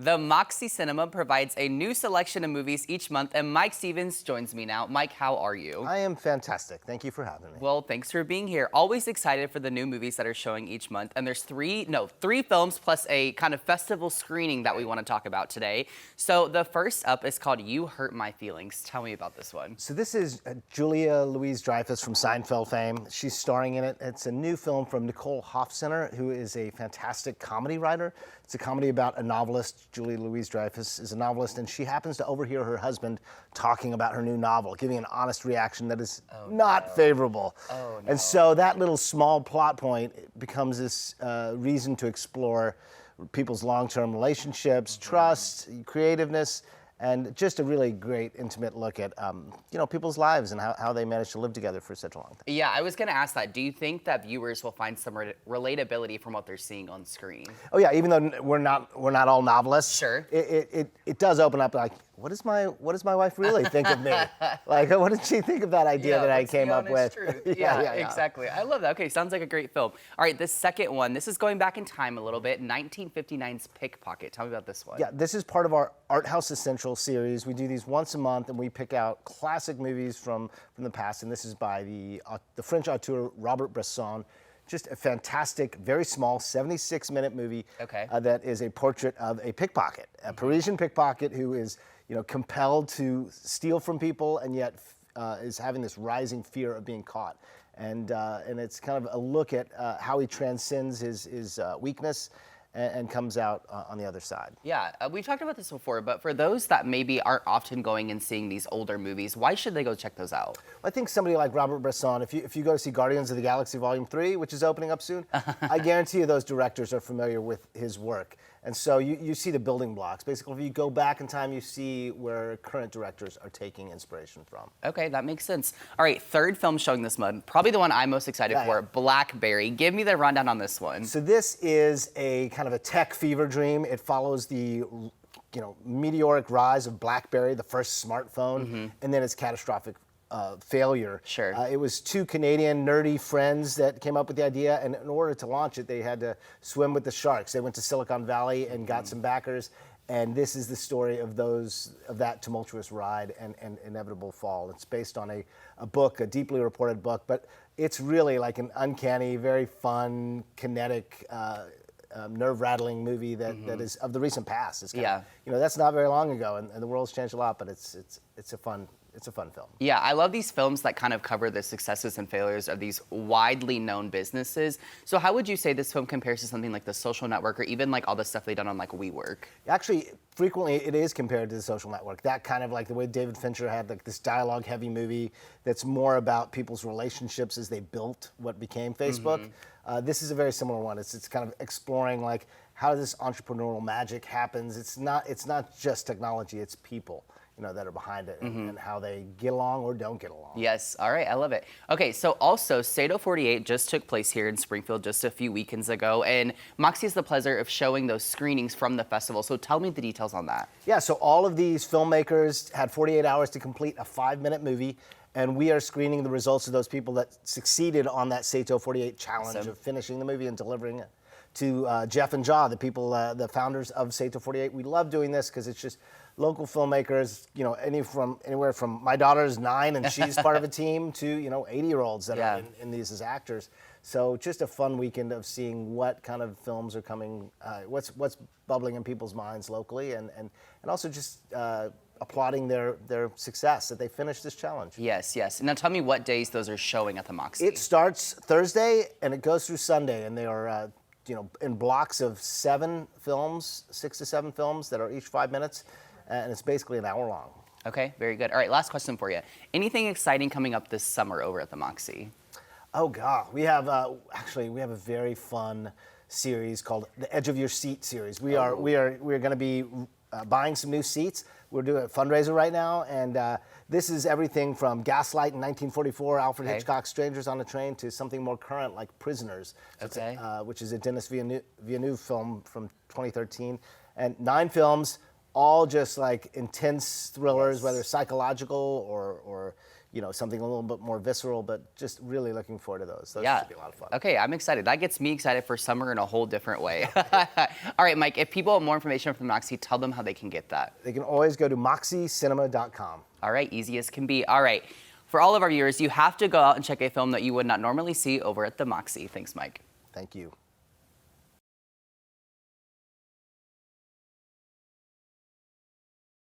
The Moxie Cinema provides a new selection of movies each month, and Mike Stevens joins me now. Mike, how are you? I am fantastic. Thank you for having me. Well, thanks for being here. Always excited for the new movies that are showing each month. And there's three films plus a kind of festival screening that we want to talk about today. So the first up is called You Hurt My Feelings. Tell me about this one. So this is Julia Louis-Dreyfus from Seinfeld fame. She's starring in it. It's a new film from Nicole Hofstetter, who is a fantastic comedy writer. It's a comedy about a novelist. Julia Louis-Dreyfus is a novelist, and she happens to overhear her husband talking about her new novel, giving an honest reaction that is not favorable. Oh, no. And so that little small plot point becomes this reason to explore people's long-term relationships, trust, creativeness, and just a really great intimate look at people's lives and how they managed to live together for such a long time. Yeah, I was going to ask that. Do you think that viewers will find some relatability from what they're seeing on screen? Oh yeah, even though we're not all novelists. Sure. It does open up like, what does my wife really think of me? Like, what did she think of that idea that I came up with? Yeah, exactly. I love that. Okay, sounds like a great film. All right, this second one, this is going back in time a little bit, 1959's Pickpocket. Tell me about this one. Yeah, this is part of our Art House Essential series. We do these once a month, and we pick out classic movies from the past, and this is by the French auteur Robert Bresson. Just a fantastic, very small, 76-minute movie that is a portrait of a pickpocket, a Parisian pickpocket who is compelled to steal from people and yet is having this rising fear of being caught. And it's kind of a look at how he transcends his weakness and comes out on the other side. Yeah, we've talked about this before, but for those that maybe aren't often going and seeing these older movies, why should they go check those out? I think somebody like Robert Bresson, if you go to see Guardians of the Galaxy Volume 3, which is opening up soon, I guarantee you those directors are familiar with his work. And so you see the building blocks. Basically, if you go back in time, you see where current directors are taking inspiration from. Okay, that makes sense. All right, third film showing this month, probably the one I'm most excited for, Blackberry. Give me the rundown on this one. So this is a kind of a tech fever dream. It follows the meteoric rise of BlackBerry, the first smartphone, and then its catastrophic failure. Sure. It was two Canadian nerdy friends that came up with the idea, and in order to launch it, they had to swim with the sharks. They went to Silicon Valley and got some backers, and this is the story of that tumultuous ride and inevitable fall. It's based on a book, a deeply reported book, but it's really like an uncanny, very fun, kinetic, nerve-rattling movie that is of the recent past. It's kind of, that's not very long ago, and the world's changed a lot, but it's a fun film. Yeah, I love these films that kind of cover the successes and failures of these widely known businesses. So how would you say this film compares to something like The Social Network or even like all the stuff they've done on like WeWork? Actually, frequently it is compared to The Social Network. That kind of like the way David Fincher had like this dialogue-heavy movie that's more about people's relationships as they built what became Facebook. This is a very similar one. It's kind of exploring like how this entrepreneurial magic happens. It's not just technology, it's people that are behind it and how they get along or don't get along. Yes, all right, I love it. Okay, so also, Sato 48 just took place here in Springfield just a few weekends ago, and Moxie has the pleasure of showing those screenings from the festival, so tell me the details on that. Yeah, so all of these filmmakers had 48 hours to complete a 5-minute movie, and we are screening the results of those people that succeeded on that Sato 48 challenge of finishing the movie and delivering it to Jeff and Jaw, the people, the founders of Sato 48. We love doing this because it's just local filmmakers, anywhere from my daughter's 9 and she's part of a team to 80-year-olds that are in these as actors. So just a fun weekend of seeing what kind of films are coming, what's bubbling in people's minds locally, and also just applauding their success that they finished this challenge. Yes, yes. Now tell me what days those are showing at the Moxie. It starts Thursday and it goes through Sunday, and they are in blocks of 7 films, 6 to 7 films that are each 5 minutes. And it's basically an hour long. Okay, very good. All right, last question for you. Anything exciting coming up this summer over at the Moxie? Oh God, we have a very fun series called the Edge of Your Seat series. We are going to be buying some new seats. We're doing a fundraiser right now, and this is everything from Gaslight in 1944, Alfred Hitchcock's Strangers on a Train, to something more current like Prisoners, which is a Denis Villeneuve film from 2013, and 9 films. All just like intense thrillers, whether psychological or something a little bit more visceral, but just really looking forward to those. Those Yeah. should be a lot of fun. Okay, I'm excited. That gets me excited for summer in a whole different way. All right, Mike, if people want more information from Moxie, tell them how they can get that. They can always go to moxiecinema.com. All right, easy as can be. All right, for all of our viewers, you have to go out and check a film that you would not normally see over at the Moxie. Thanks, Mike. Thank you.